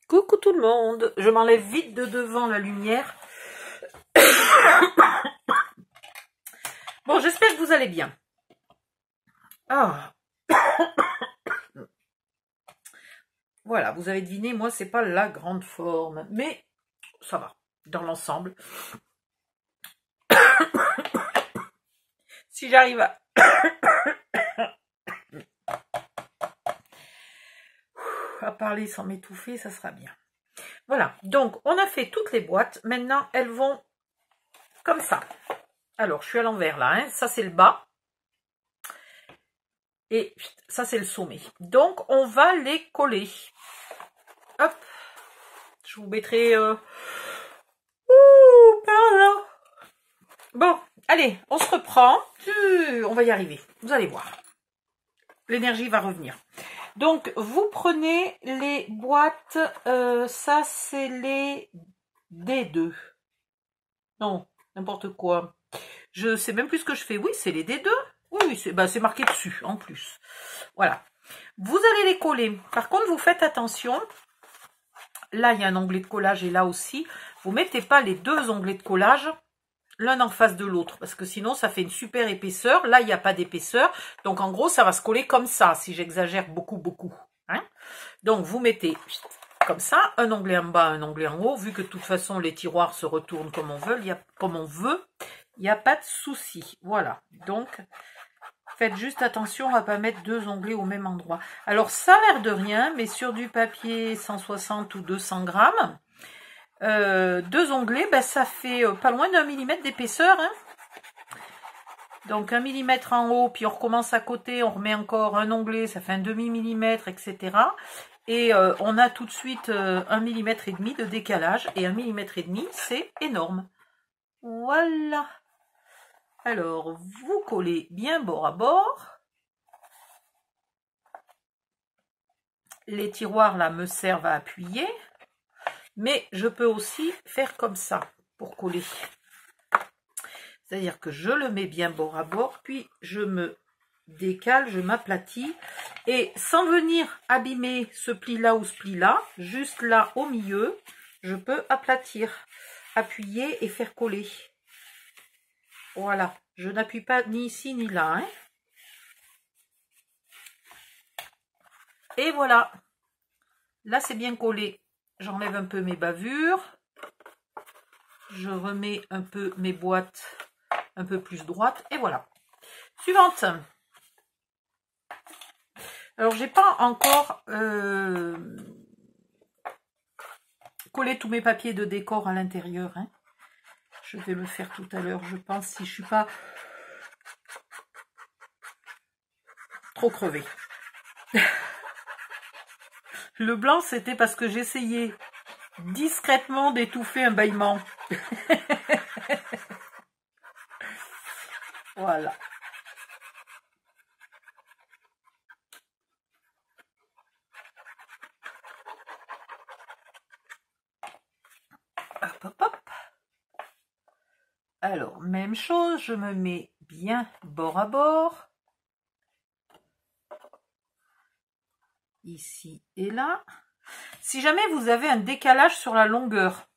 Coucou tout le monde, je m'enlève vite de devant la lumière. Bon, j'espère que vous allez bien. Ah. Voilà, vous avez deviné, moi c'est pas la grande forme, mais ça va, dans l'ensemble. Si j'arrive à parler sans m'étouffer, ça sera bien. Voilà, donc on a fait toutes les boîtes, maintenant elles vont comme ça. Alors, je suis à l'envers là, hein. Ça c'est le bas. Et ça c'est le sommet. Donc, on va les coller. Hop. Je vous mettrai... pardon. Bon, allez, on se reprend. On va y arriver. Vous allez voir. L'énergie va revenir. Donc, vous prenez les boîtes. Ça, c'est les D2. Non, n'importe quoi. Je sais même plus ce que je fais. Oui, c'est les D2. Oui, c'est marqué dessus, en plus. Voilà. Vous allez les coller. Par contre, vous faites attention. Là, il y a un onglet de collage et là aussi. Vous ne mettez pas les deux onglets de collage l'un en face de l'autre, parce que sinon, ça fait une super épaisseur. Là, il n'y a pas d'épaisseur. Donc, en gros, ça va se coller comme ça, si j'exagère beaucoup. Hein? Donc, vous mettez comme ça, un onglet en bas, un onglet en haut. Vu que de toute façon, les tiroirs se retournent comme on veut, il n'y a pas de souci. Voilà. Donc, faites juste attention à ne pas mettre deux onglets au même endroit. Alors, ça a l'air de rien, mais sur du papier 160 ou 200 grammes, deux onglets, ben, ça fait pas loin d'1 mm d'épaisseur. Hein. Donc, 1 mm en haut, puis on recommence à côté, on remet encore un onglet, ça fait un demi-millimètre, etc. Et on a tout de suite 1,5 mm de décalage. Et 1,5 mm, c'est énorme. Voilà. Alors, vous collez bien bord à bord. Les tiroirs, là, me servent à appuyer. Mais je peux aussi faire comme ça, pour coller. C'est-à-dire que je le mets bien bord à bord, puis je me décale, je m'aplatis. Et sans venir abîmer ce pli-là ou ce pli-là, juste là, au milieu, je peux aplatir, appuyer et faire coller. Voilà, je n'appuie pas ni ici ni là. Hein. Et voilà, là c'est bien collé. J'enlève un peu mes bavures. Je remets un peu mes boîtes un peu plus droites. Et voilà. Suivante. Alors, j'ai pas encore collé tous mes papiers de décor à l'intérieur. Hein. Je vais le faire tout à l'heure, je pense, si je suis pas trop crevée. Le blanc, c'était parce que j'essayais discrètement d'étouffer un bâillement. Voilà. Hop, hop, hop. Alors, même chose, je me mets bien bord à bord. Ici et là. Si jamais vous avez un décalage sur la longueur,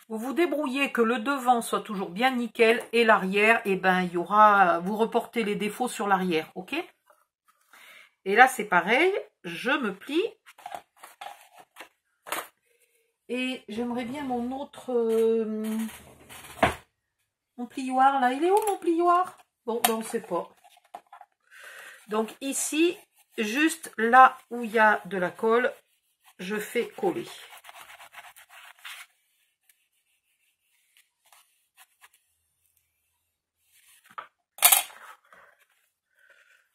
vous vous débrouillez que le devant soit toujours bien nickel et l'arrière, et ben il y aura, vous reportez les défauts sur l'arrière, ok? Et là c'est pareil, je me plie. Et j'aimerais bien mon autre mon plioir là, il est où mon plioir? Bon, ben on ne sait pas. Donc ici, juste là où il y a de la colle, je fais coller.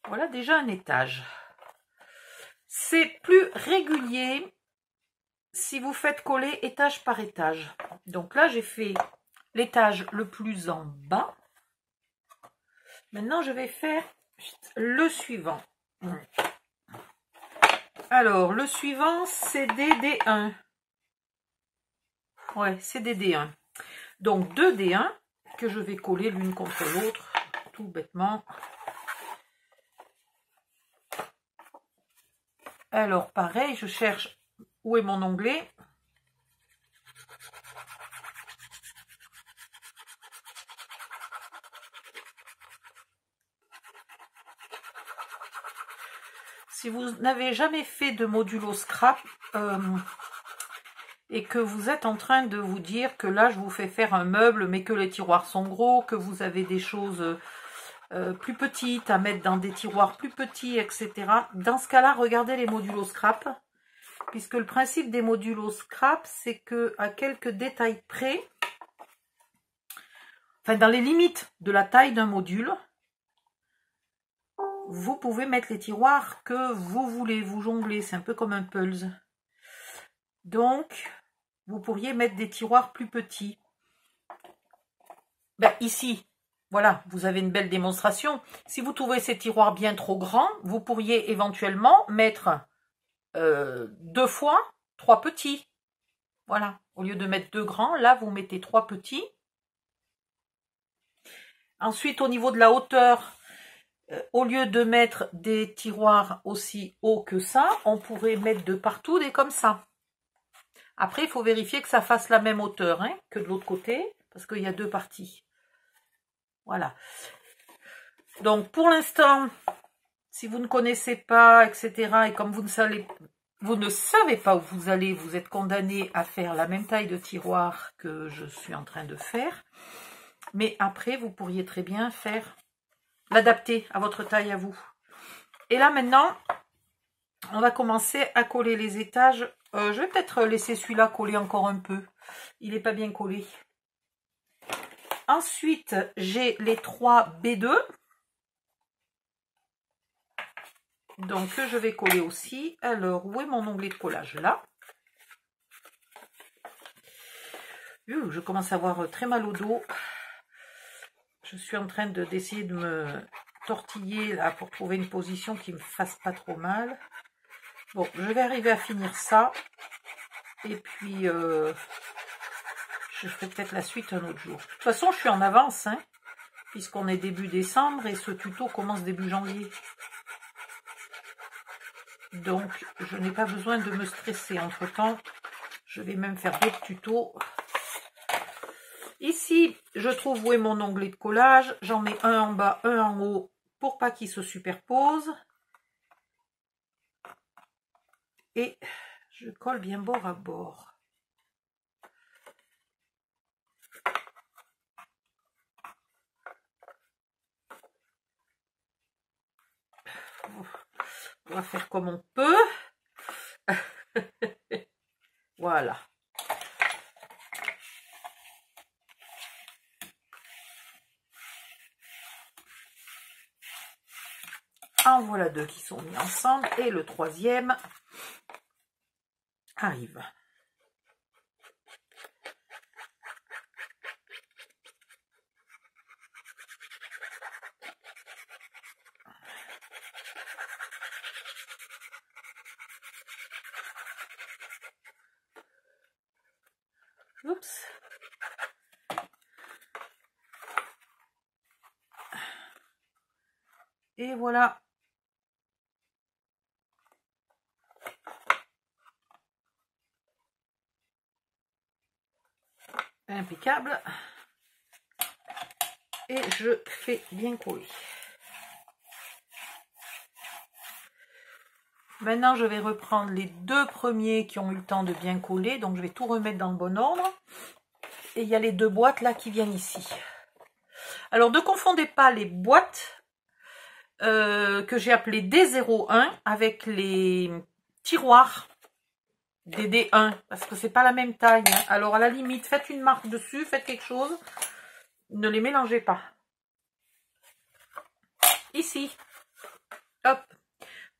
Voilà déjà un étage. C'est plus régulier si vous faites coller étage par étage. Donc là, j'ai fait l'étage le plus en bas. Maintenant, je vais faire le suivant. Alors, le suivant, c'est des D1. Ouais, c'est des D1. Donc, 2 D1 que je vais coller l'une contre l'autre, tout bêtement. Alors, pareil, je cherche Où est mon onglet? Si vous n'avez jamais fait de modulo scrap et que vous êtes en train de vous dire que là je vous fais faire un meuble mais que les tiroirs sont gros, que vous avez des choses plus petites à mettre dans des tiroirs plus petits, etc. Dans ce cas-là, regardez les modulo scrap, puisque le principe des modulo scrap, c'est que à quelques détails près, enfin dans les limites de la taille d'un module, vous pouvez mettre les tiroirs que vous voulez, vous jongler, c'est un peu comme un puzzle. Donc, vous pourriez mettre des tiroirs plus petits. Ben, ici, voilà, vous avez une belle démonstration. Si vous trouvez ces tiroirs bien trop grands, vous pourriez éventuellement mettre 2 fois 3 petits. Voilà, au lieu de mettre 2 grands, là, vous mettez 3 petits. Ensuite, au niveau de la hauteur, au lieu de mettre des tiroirs aussi hauts que ça, on pourrait mettre de partout des comme ça. Après, il faut vérifier que ça fasse la même hauteur hein, que de l'autre côté, parce qu'il y a 2 parties. Voilà. Donc, pour l'instant, si vous ne connaissez pas, etc., et comme vous ne savez pas où vous allez, vous êtes condamné à faire la même taille de tiroir que je suis en train de faire. Mais après, vous pourriez très bien faire l'adapter à votre taille à vous. Et là, maintenant, on va commencer à coller les étages. Je vais peut-être laisser celui-là coller encore un peu. Il n'est pas bien collé. Ensuite, j'ai les 3 B2. Donc, je vais coller aussi. Alors, où est mon onglet de collage? Là. Je commence à avoir très mal au dos. Je suis en train d'essayer de me tortiller là pour trouver une position qui me fasse pas trop mal. Bon, je vais arriver à finir ça. Et puis, je ferai peut-être la suite un autre jour. De toute façon, je suis en avance, hein, puisqu'on est début décembre et ce tuto commence début janvier. Donc, je n'ai pas besoin de me stresser. Entre-temps, je vais même faire d'autres tutos. Ici, je trouve où est mon onglet de collage. J'en mets un en bas, un en haut, pour pas qu'ils se superposent. Et je colle bien bord à bord. On va faire comme on peut. Voilà. En voilà 2 qui sont mis ensemble. Et le 3e arrive. Oups. Et voilà. Impeccable. Et je fais bien coller. Maintenant, je vais reprendre les 2 premiers qui ont eu le temps de bien coller. Donc, je vais tout remettre dans le bon ordre. Et il y a les 2 boîtes là qui viennent ici. Alors, ne confondez pas les boîtes que j'ai appelées D01 avec les tiroirs des D1. Parce que c'est pas la même taille. Hein. Alors, à la limite, faites une marque dessus, faites quelque chose. Ne les mélangez pas. Ici, hop,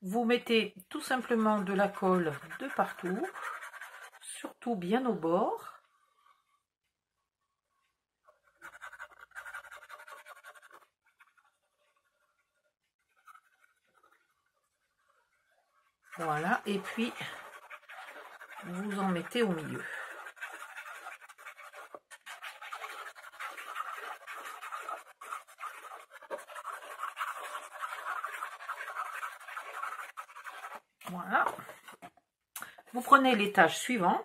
vous mettez tout simplement de la colle de partout, surtout bien au bord. Voilà, et puis vous en mettez au milieu. Voilà. Vous prenez l'étage suivant.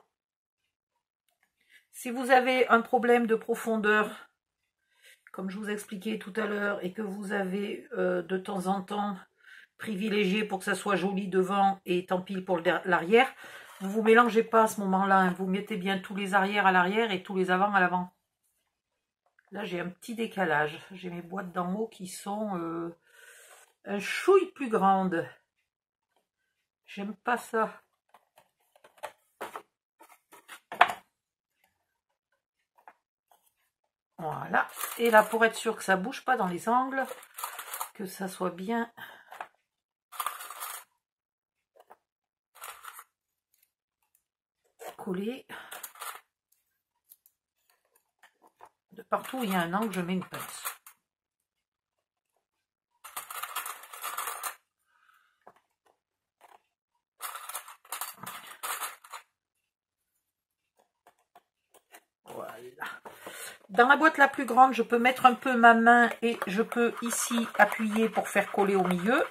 Si vous avez un problème de profondeur, comme je vous expliquais tout à l'heure, et que vous avez de temps en temps privilégié pour que ça soit joli devant et tant pis pour l'arrière, vous vous mélangez pas à ce moment-là, hein. Vous mettez bien tous les arrières à l'arrière et tous les avants à l'avant. Là, j'ai un petit décalage. J'ai mes boîtes d'en haut qui sont un chouille plus grandes. J'aime pas ça. Voilà. Et là, pour être sûr que ça bouge pas dans les angles, que ça soit bien collé. De partout où il y a un angle, je mets une pince. Voilà. Dans la boîte la plus grande, je peux mettre un peu ma main et je peux ici appuyer pour faire coller au milieu.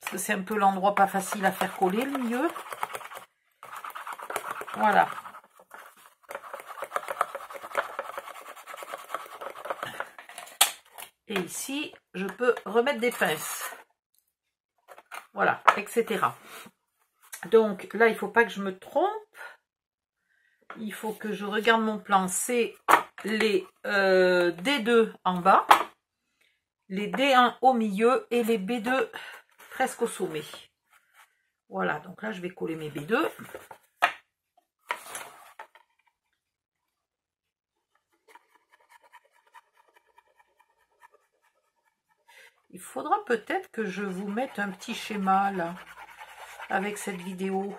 Parce que c'est un peu l'endroit pas facile à faire coller, le milieu. Voilà. Et ici, je peux remettre des pinces. Voilà, etc. Donc là, il ne faut pas que je me trompe. Il faut que je regarde mon plan. C'est les D2 en bas, les D1 au milieu et les B2 presque au sommet. Voilà, donc là, je vais coller mes B2. Il faudra peut-être que je vous mette un petit schéma là, avec cette vidéo.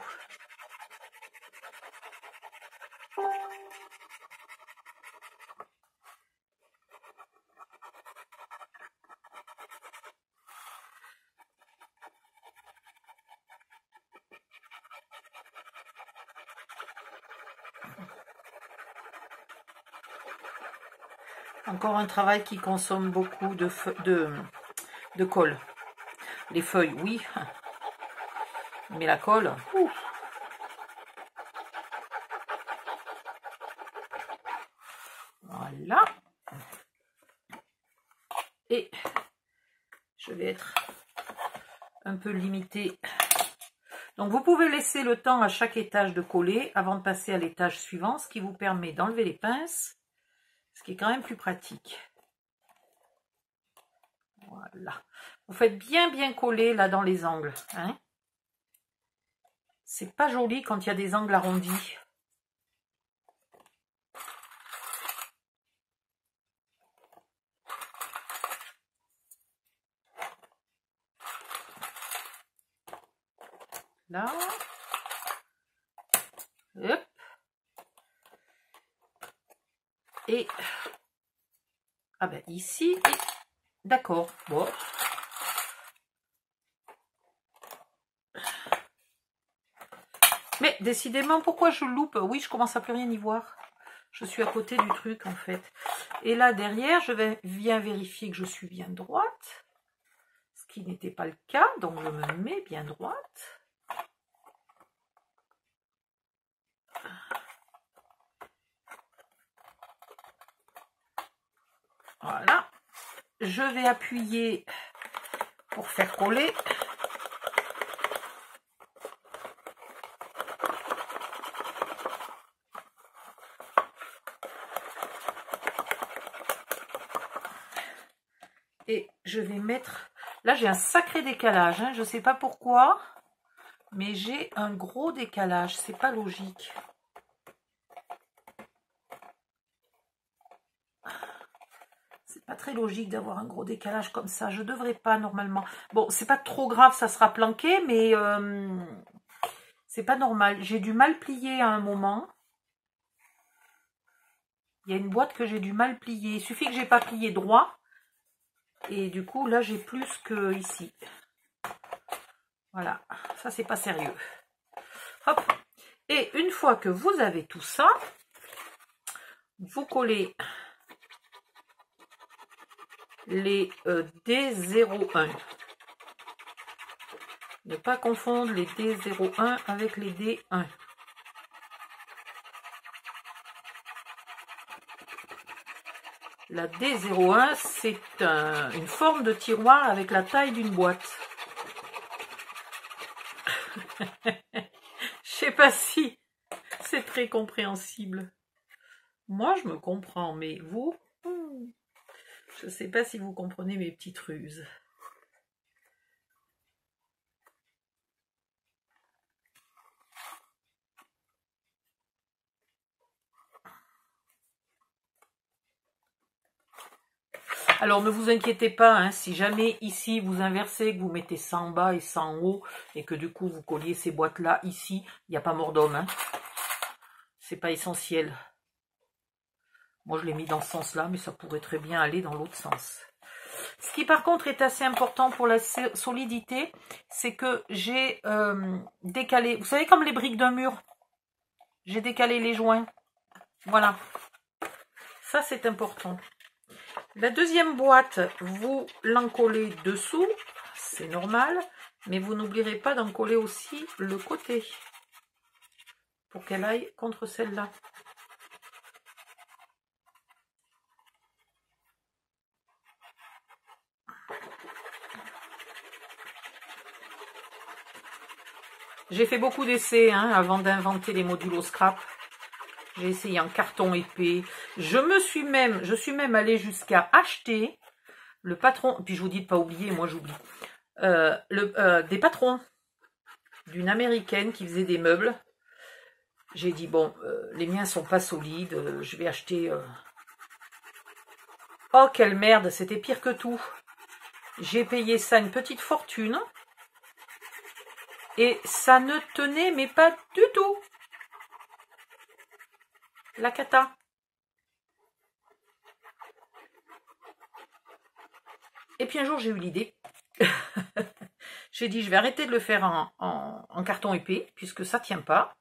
Encore un travail qui consomme beaucoup de colle. Les feuilles, oui. Mais la colle, ouf. Voilà. Et je vais être un peu limitée. Donc vous pouvez laisser le temps à chaque étage de coller avant de passer à l'étage suivant, ce qui vous permet d'enlever les pinces, ce qui est quand même plus pratique. Voilà. Vous faites bien coller là dans les angles, hein. C'est pas joli quand il y a des angles arrondis. Là. Hop. Et ah ben ici, d'accord. Bon. Mais décidément, pourquoi je loupe? Oui, je commence à plus rien y voir. Je suis à côté du truc en fait. Et là derrière, je viens vérifier que je suis bien droite. Ce qui n'était pas le cas, donc je me mets bien droite. Voilà. Je vais appuyer pour faire coller. Et je vais mettre... Là, j'ai un sacré décalage, hein. Je ne sais pas pourquoi, mais j'ai un gros décalage. C'est pas logique. C'est pas très logique d'avoir un gros décalage comme ça. Je devrais pas normalement. Bon, c'est pas trop grave, ça sera planqué, mais c'est pas normal. J'ai dû mal plier à un moment. Il y a une boîte que j'ai dû mal plier. Il suffit que j'ai pas plié droit. Et du coup, là, j'ai plus que ici. Voilà, ça, c'est pas sérieux. Hop. Et une fois que vous avez tout ça, vous collez les D01. Ne pas confondre les D01 avec les D1. La D01, c'est une forme de tiroir avec la taille d'une boîte. Je sais pas si c'est très compréhensible. Moi, je me comprends, mais vous, je sais pas si vous comprenez mes petites ruses. Alors, ne vous inquiétez pas, hein, si jamais ici vous inversez, que vous mettez ça en bas et ça en haut, et que du coup vous colliez ces boîtes-là ici, il n'y a pas mort d'homme. Hein. C'est pas essentiel. Moi, je l'ai mis dans ce sens-là, mais ça pourrait très bien aller dans l'autre sens. Ce qui, par contre, est assez important pour la solidité, c'est que j'ai décalé, vous savez, comme les briques d'un mur, j'ai décalé les joints. Voilà. Ça, c'est important. La deuxième boîte, vous l'encollez dessous, c'est normal, mais vous n'oublierez pas d'en coller aussi le côté pour qu'elle aille contre celle-là. J'ai fait beaucoup d'essais hein, avant d'inventer les modules au scrap. J'ai essayé en carton épais. Je suis même allée jusqu'à acheter le patron. Puis je vous dis de pas oublier, moi j'oublie. Des patrons d'une américaine qui faisait des meubles. J'ai dit bon, les miens sont pas solides. Je vais acheter. Oh quelle merde, c'était pire que tout. J'ai payé ça une petite fortune. Et ça ne tenait mais pas du tout. La cata. Et puis un jour j'ai eu l'idée. J'ai dit je vais arrêter de le faire en carton épais puisque ça tient pas.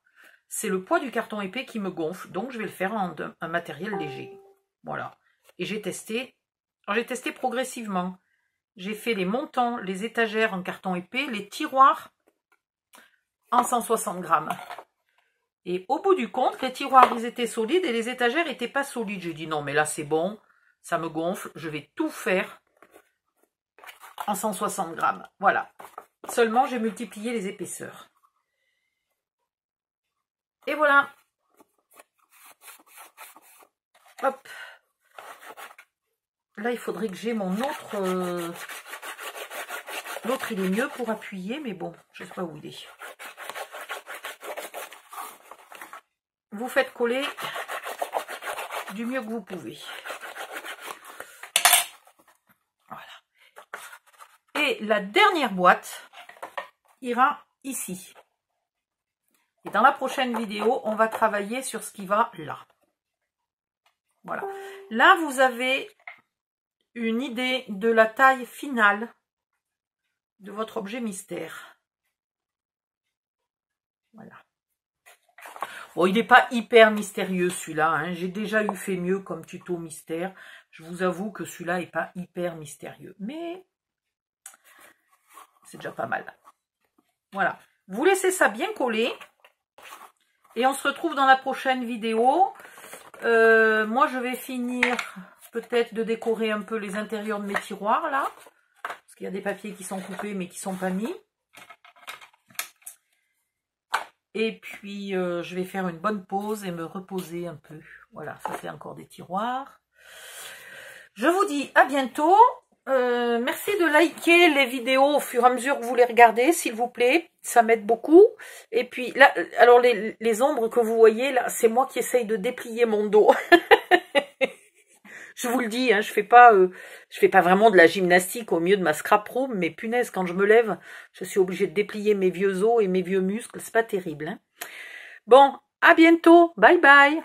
C'est le poids du carton épais qui me gonfle. Donc je vais le faire en un matériel léger. Voilà. Et j'ai testé. Alors j'ai testé progressivement. J'ai fait les montants, les étagères en carton épais, les tiroirs en 160 grammes. Et au bout du compte, les tiroirs, ils étaient solides et les étagères n'étaient pas solides. J'ai dit non, mais là, c'est bon, ça me gonfle, je vais tout faire en 160 grammes. Voilà. Seulement, j'ai multiplié les épaisseurs. Et voilà. Hop. Là, il faudrait que j'ai mon autre... L'autre, il est mieux pour appuyer, mais bon, je ne sais pas où il est. Vous faites coller du mieux que vous pouvez. Voilà. Et la dernière boîte ira ici. Et dans la prochaine vidéo, on va travailler sur ce qui va là. Voilà. Là, vous avez une idée de la taille finale de votre objet mystère. Voilà. Bon, il n'est pas hyper mystérieux celui-là. Hein. J'ai déjà eu fait mieux comme tuto mystère. Je vous avoue que celui-là n'est pas hyper mystérieux. Mais c'est déjà pas mal. Voilà. Vous laissez ça bien coller. Et on se retrouve dans la prochaine vidéo. Moi, je vais finir peut-être de décorer un peu les intérieurs de mes tiroirs là. Parce qu'il y a des papiers qui sont coupés mais qui ne sont pas mis. Et puis, je vais faire une bonne pause et me reposer un peu. Voilà, ça fait encore des tiroirs. Je vous dis à bientôt. Merci de liker les vidéos au fur et à mesure que vous les regardez, s'il vous plaît. Ça m'aide beaucoup. Et puis, là, alors les ombres que vous voyez, là, c'est moi qui essaye de déplier mon dos. Je vous le dis, hein, je fais pas vraiment de la gymnastique au milieu de ma scrap room, mais punaise, quand je me lève, je suis obligée de déplier mes vieux os et mes vieux muscles, c'est pas terrible. Hein. Bon, à bientôt, bye bye.